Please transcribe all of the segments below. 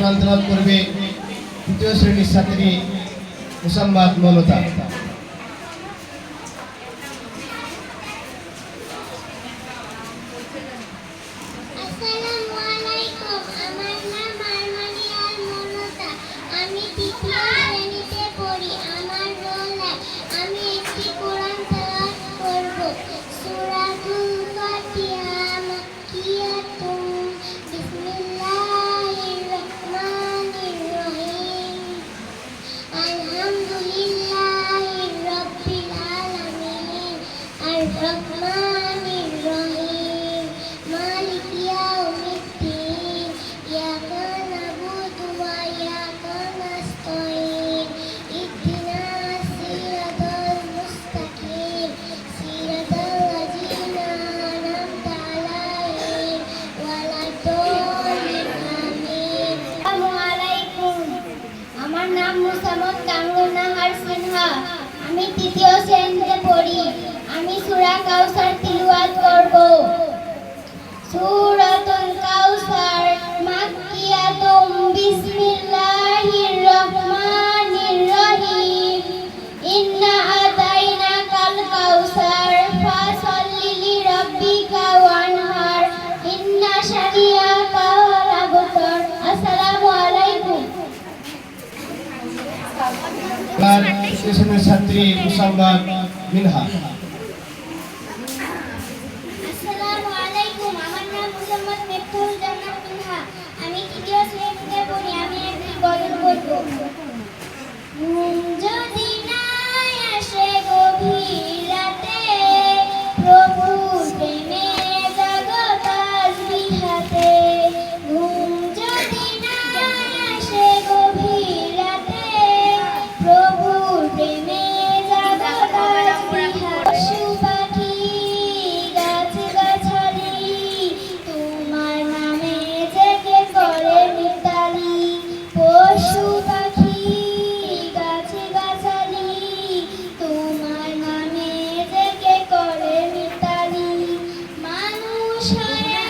কোরআন তেলাওয়াত করবে তৃতীয় শ্রেণীর ছাত্রী মুসাম্মাদ মমতা। আমি তৃতীয় শ্রেণীতে পড়ি। আমি সূরা কাউসার তিলাওয়াত করব। সূরাতুল কাউসার মাক্কিয়াতুম বিসমিল্লাহির রহমানির রহিম। ইন্না আতাইনাকাল কাউসার ফাসাল্লি লিরাব্বিকা ওয়ানহার। ইন্না শানিয়াকা লাল আবতার। আসসালামু আলাইকুম। ছাত্রী মুসাম্মাদ মিনহা। আসসালামু আলাইকুম। আমার নাম মুসাম্মাদ মিফতাহুল জান্নাত মিনহা। আমি তৃতীয় শ্রেণীতে পড়ি। আমি একটি গজল বলবো। ঘুম যদি না আসে গভীর রাতে, প্রভুর প্রেমে জাগো তাসবিহাতে। ঘুম যদি না আসে গভীর রাতে, প্রভুর প্রেমে জাগো তাসবিহাতে। পশু পাখি গাছ-গাছালি তোমার নামে জেগে করে মিতালি। পশু পাখি গাছ-গাছালি তোমার নামে জেগে করে মিতালি। মানুষ হয়ে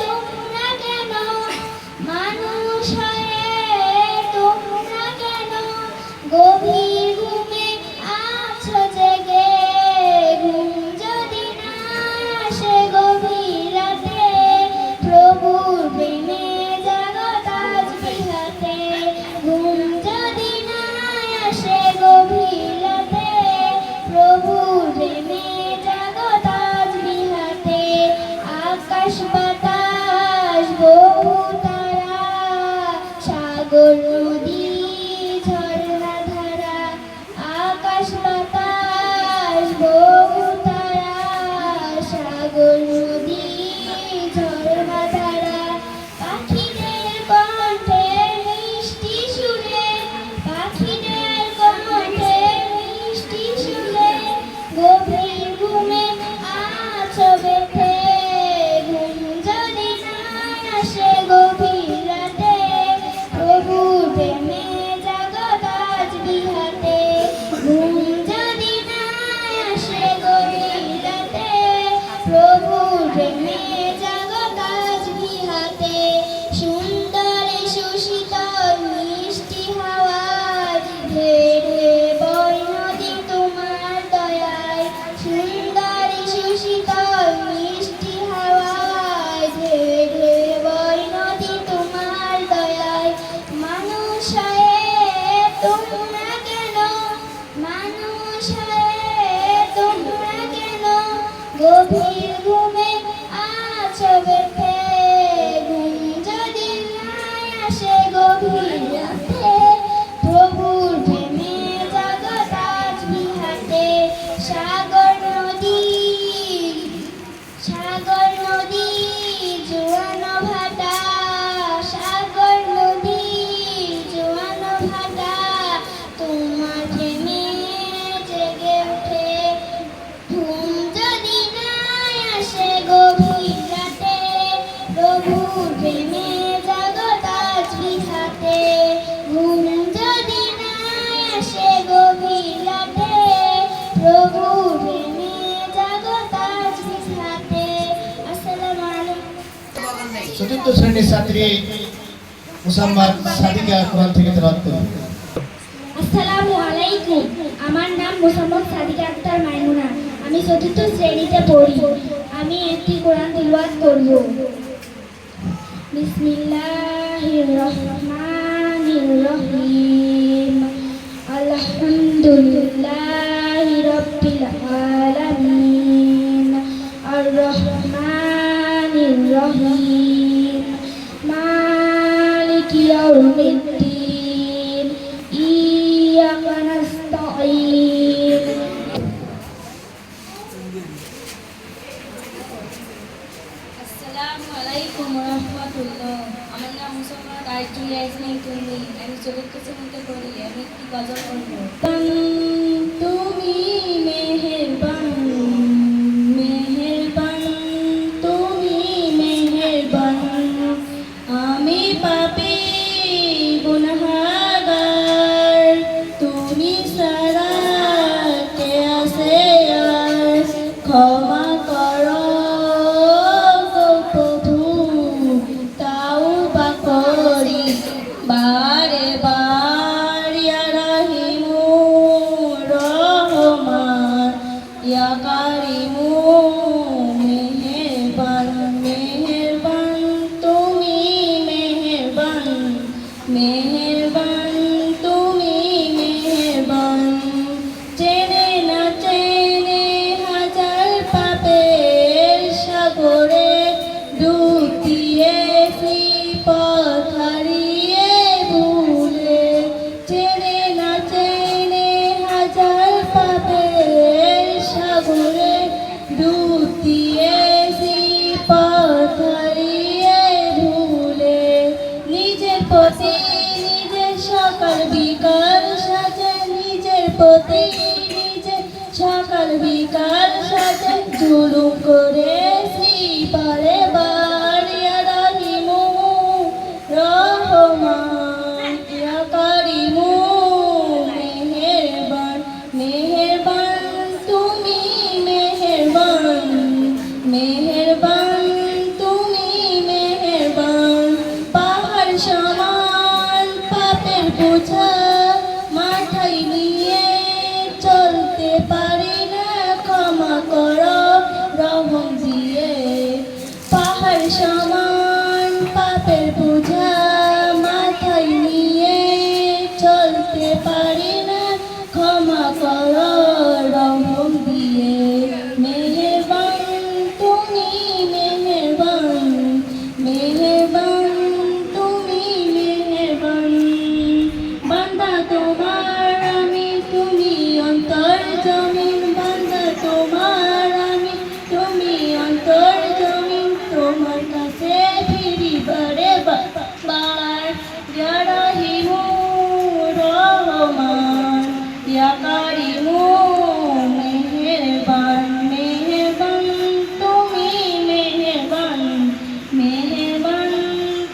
তোমরা কেন, মানুষ হয়ে তোমরা কেন গভীর ঘুমে আছো জেগে। ঘুম যদি না আসে গভীর রাতে, প্রভুর প্রেমে জাগো তাসবিহাতে। ঘুম যদি না আসে গভীর রাতে, প্রভুর প্রেমে জাগো তাসবিহাতে। আকাশ বাতাস বহু তারা, সাগর নদী ঝর্ণা ধারা। আকাশ বাতাস বহু তারা, সাগর নদী ঝর্ণা ধারা। পাখিদের কণ্ঠে মিষ্টি সুরে, পাখিদের কণ্ঠে মিষ্টি সুরে গভীর ঘুমে আছো বেঁধে। ঘুম যদি না আসে গভীর রাতে, প্রভুর প্রেমে জাগো তাসবিহাতে। ঘুম যদি না আসে গভীর রাতে, প্রভুর প্রেমে জাগো তাসবিহাতে। সুন্দর সুশীতল মিষ্টি হাওয়ায় ঢেড়ে বয় নদী তোমার দয়ায়। সুন্দর সুশীতল মিষ্টি হাওয়ায় ঢেড়ে বয় নদী তোমার দয়ায়। মানুষ হয়ে তোমরা কেন, মানুষ হয়ে তোমরা কেন গভীর ঘুমে আছো বেঁধে। ঘুম যদি না আসে গভীর রাতে, প্রভুর প্রেমে জাগো তাসবিহাতে। সাগর নদী, সাগর নদী জোয়ানো ভাটা, সাগর নদী জোয়ানো ভাটা তোমার প্রেমে জেগে ওঠে। ঘুম যদি না আসে গভীর রাতে, প্রভুর প্রেমে জাগো তাসবিহাতে। ঘুম যদি না আসে গভীর রাতে, প্রভুর প্রেমে জাগো তাসবিহাতে। আসসালামু আলাইকুম। চতুর্থ শ্রেণীর ছাত্রী মুসাম্মাদ সাদিকা কোরআন থেকে তেলাওয়াত করবে। আসসালামু আলাইকুম। আমার নাম মোসাম্মদ সাদিকা আক্তার মাইমুনা। আমি চতুর্থ শ্রেণীতে পড়ি। আমি একটি কোরআন তিলাওয়াত করব। বিসমিল্লাহির রহমানির রহিম। আলহামদুলিল্লাহি রাব্বিল আলামিন। আর রহমানির রহিম। মালিকি ইয়াউমিদ্দিন। ইয়্যাকা নাস্তাঈন। আসসালামু আলাইকুম রহমতুল্লাহ। আমার নাম মুসাম্মদ আইজুল ইয়াসমিন তুমি। আমি চতুর্থ শ্রেণীতে পড়ি। আমি একটি গজল করব। তুমি মেহেরবান, মেহেরবান, তুমি মেহেরবান। আমি পাপী গুনাহগার, তুমি ছাড়া কে আছে আর? ক্ষমা করো গো প্রভু, তাওবা করি বারে বার। ইয়া রাহিমু রহমান, ইয়া কারিমু মেহেরবান, মেহেরবান, তুমি মেহেরবান, মেহেরবান, তুমি মেহেরবান। চেনে না চেনে হাজার পাপের সাগরে ডুব দিয়েছি পথ হারিয়ে ভুলে। চেনে না চেনে হাজার পাপের সাগরে ডুব দিয়েছি পথ হারিয়ে ভুলে। নিজের প্রতি নিজের সকাল বিকাল সাজে, নিজের প্রতি নিজের সকাল বিকাল সাজে জুলুম করেছি বারে বার। ইয়া রাহিমু রহমান, ইয়া কারিমু মেহেরবান, মেহেরবান, তুমি মেহেরবান, মেহেরবান, তুমি মেহেরবান। পাহাড় সমান পাপের বোঝা মাথায় নিয়ে চলতে পারি না, ক্ষমা করো রহম দিয়ে। পাহাড় সমান পাপের বোঝা মাথায় নিয়ে চলতে পারি না, ক্ষমা করো রহম দিয়ে। মেহেরবান, তুমি মেহেরবান, মেহেরবান, তুমি মেহেরবান। বান্দা তোমার আমি, তুমি অন্তর জমিন। বান্দা তোমার আমি, তুমি অন্তর জমিন। তোমার কাছে ফিরি বারে বার। ইয়া রাহিমু রহমান, ইয়া কারিমু মেহেরবান, মেহেরবান, তুমি মেহেরবান, মেহেরবান,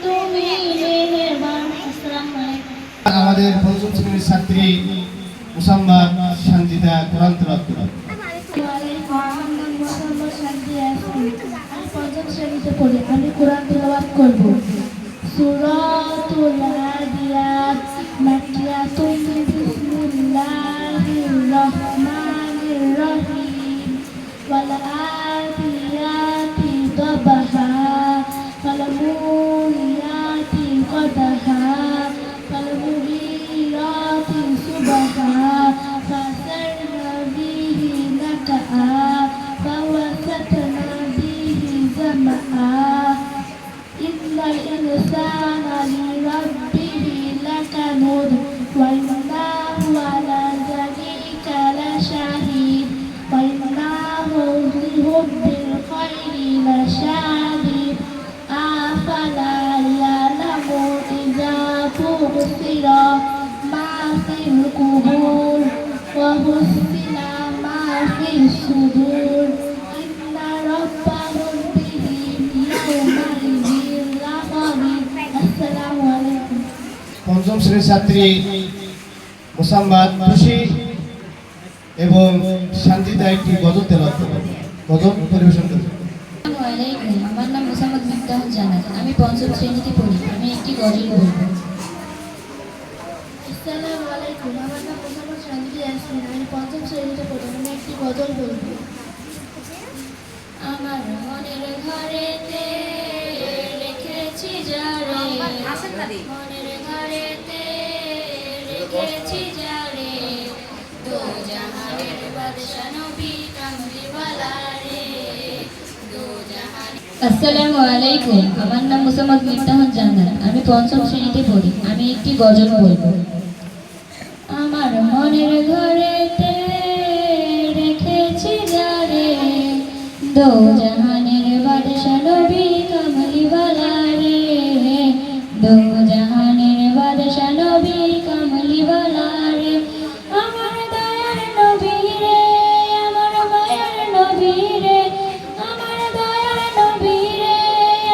তুমি মেহেরবান। আসসালামু আলাইকুম। আমাদের পঞ্চম শ্রেণীর ছাত্রী মুসাম্মাদ সানজিদা কোরআন তেলাওয়াত করবে। আমার নাম মোসাম্মদ শান্তি ইয়াসমিন। আমি পঞ্চম শ্রেণীতে পড়ি। আমি কোরআন তিলাওয়াত করব। সূরাতুল আদিয়াত মাকিয়াতুন। বিসমিল্লাহির রহমানির রহিম। ওয়াল আদিয়াতি দবহা ওয়াল মুরিয়াতি কদহা ওয়াল মুগীরাতি সুবহা ফাসরনা বিহি নাকআ فوسطنا به جمعا إن الإنسان لربه لكنود وإنه على ذلك لشهيد وإنه لحب الخير لشديد أفلا يعلم إذا بؤثر ما في القبور وحصل ما في الصدور إن ربهم بهم يومئذ لخبير. السلام عليكم. পঞ্চম শ্রেণীর ছাত্রী মুসাম্মাদ খুশি এবং সানজিদা একটি গজল তেলাওয়াত করবে। গজল পরিবেশন করবে। আসসালামু আলাইকুম। আমার নাম মোসাম্মদ মিফতাহুল জান্নাত। আমি পঞ্চম শ্রেণীতে পড়ি। আমি একটি গজল বলবো। আসসালামু আলাইকুম, আমার নাম মোসাম্মদ শান্তি ইয়াসমিন, আমি পঞ্চম শ্রেণীতে পড়ি, আমি একটি গজল বলবো। আমার মনের ঘরেতে রেখেছি যারে, মনের ঘরেতে রেখেছি যারে, দো জাহানের বাদশা নবী কামলিওয়ালা রে, দো জাহানের। আসসালামু আলাইকুম, আমার নাম মোসাম্মদ মিফতাহুন জান্নাত, আমি পঞ্চম শ্রেণীতে পড়ি, আমি একটি গজল বলবো। আমার মনের ঘরেতে রেখেছি যারে, দো জাহানের বাদশা নবী কামলিওয়ালা রে, দো জাহানের বাদশা নবী কামলিওয়ালা রে, আমার দয়ার নবী রে, আমার মায়ার নবী রে, আমার দয়ার নবী রে,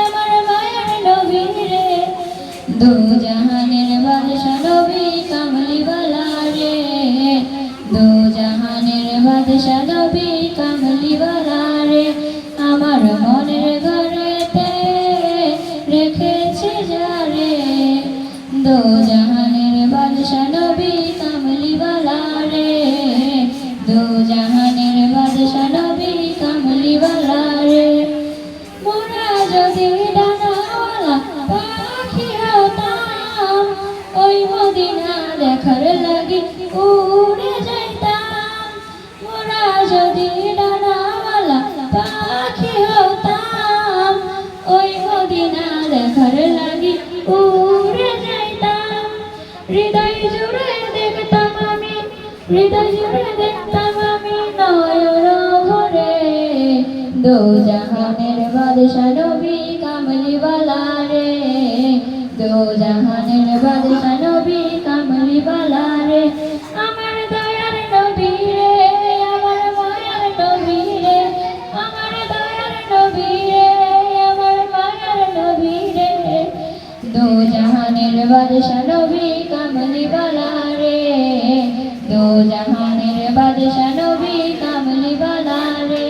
আমার মায়ার নবী রে, দো জাহানের বাদশা নবী কামলিওয়ালা রে, দো জাহানের বাদশা নবী কামলিওয়ালা রে, আমার মনের ঘরেতে রেখেছি যারে, দো জাহানের বাদশা নবী কামলিওয়ালা রে, দো জাহানের বাদশা নবী কামলিওয়ালা রে, মোরা যদি ডানাওয়ালা পাখি হতাম, ওই মদিনা দেখার লাগি উড়ে যাইতাম, মোরা যদি ডানাওয়ালা পাখি হতাম, ওই মদিনা দেখার লাগি উড়ে যাইতাম, হৃদয় জুড়ে দেখতাম আমি, হৃদয় জুড়ে দেখতাম আমি নয়ন ভরে, দো জাহানের বাদশা নবী কামলিওয়ালা রে, দো জাহানের বাদশা নবী কামলিওয়ালা রে, আমার দয়ার নবী রে, আমার মায়ার নবী রে, আমার দয়ার নবী রে, আমার মায়ার নবী রে, দো জাহানের বাদশা নবী কামলিওয়ালা রে, দো জাহানের বাদশা নবী কামলিওয়ালা রে,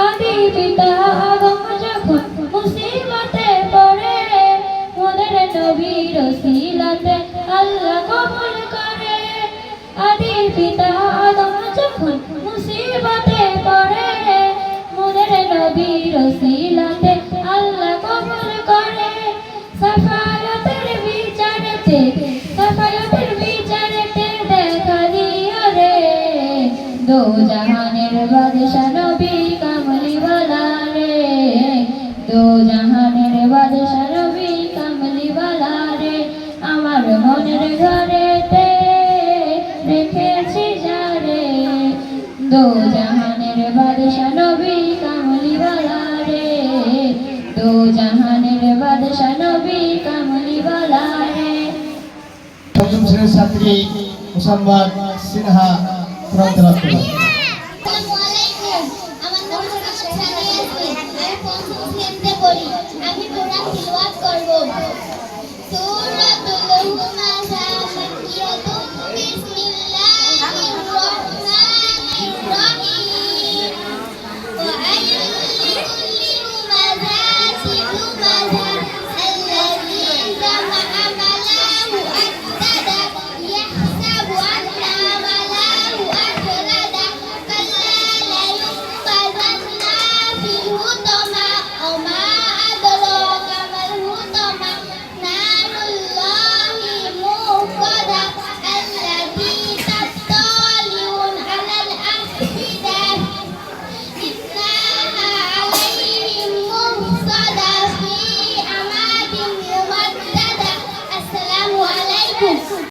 আদি পিতা আদম যখন মুসিবতে পড়ে, মোদের নবীর ওসিলাতে আল্লাহ কবুল করে, আদি পিতা আদম যখন মুসিবতে পড়ে, মোদের নবীর ওসিলাতে আল্লাহ কবুল করে, সাফায়াতের বিচারেতে, সাফায়াতের বিচারেতে দেখা দিও রে, দো জাহানের বাদশা নবী কামলিওয়ালা রে, দো জাহানের বাদশা নবী কামলিওয়ালা রে, আমার মনের ঘরেতে রেখেছি যারে, দো জাহানের বাদশা নবী কামলিওয়ালা রে, দো জাহানের বাদশা নবী কামলিওয়ালা রে। পঞ্চম শ্রেণীর ছাত্রী মোসাম্মদ সিনহা কোরআন তেলাওয়াত করবেন। আসসালামু আলাইকুম, আমার নাম মোসাম্মদ সাদিয়া ইয়াসমিন, আমি পঞ্চম শ্রেণীতে পড়ি, আমি কোরআন তিলাওয়াত করব।